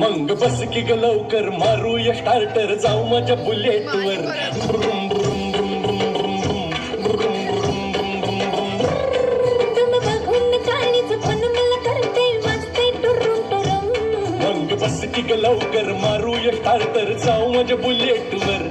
मग बस की ग लवकर मारूया स्टार्टर जाऊ माझ्या बुलेटवर मग बस की ग लवकर मारूया स्टार्टर जाऊ माझ्या बुलेटवर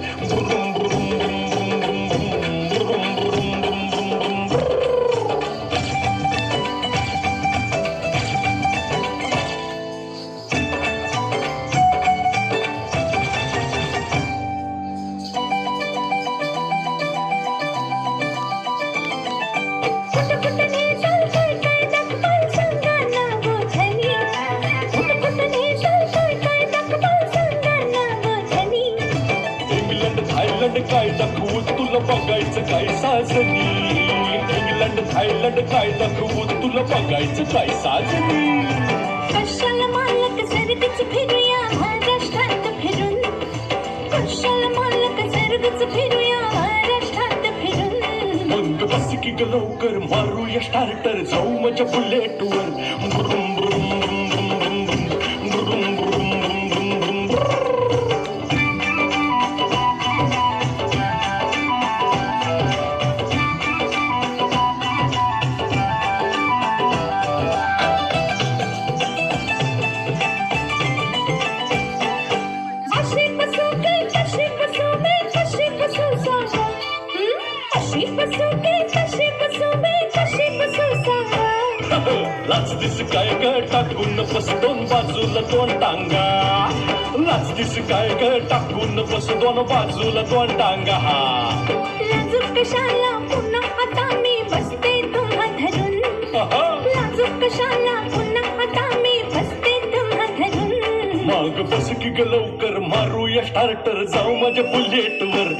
काय दाखवू तुला बघायचं काय साजनी इंग्लंड थायलंड काय दाखवू तुला बघायचं काय साजनी कशाला मालक सर्गच फिरूया महाराष्ट्रात फिरून कशाला मालक सर्गच फिरूया महाराष्ट्रात फिरून मग बस की ग लवकर मारूया स्टार्टर जाऊ माझ्या बुलेटवर लाच दिस काय ग टाकून बस दोन बाजूला दोन टांगा लाच दिस काय ग टाकून बस दोन बाजूला दोन टांगा लाजूक कशाला पुन्हा आता मी बसते तुम्हा धरून लाजूक कशाला पुन्हा आता मी बसते तुम्हा धरून मग बस की ग लवकर मारूया स्टार्टर जाऊ माझ्या बुलेटवर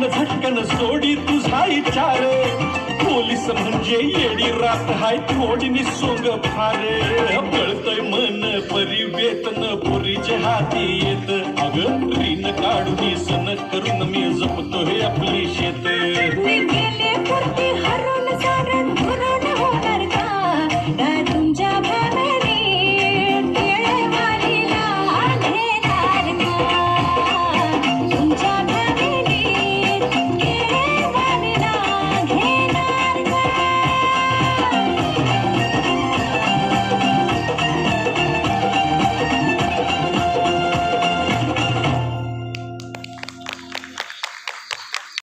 झटकन सोडी तुझा विचार पोलीस म्हणजे येडी रात हाय थोडी सोंग फारे पळतय मन परी वेतन पुरीचे हाती येत अगं रीन काढून सन करून मी जपतोय आपली शेत गेले पुरती हरून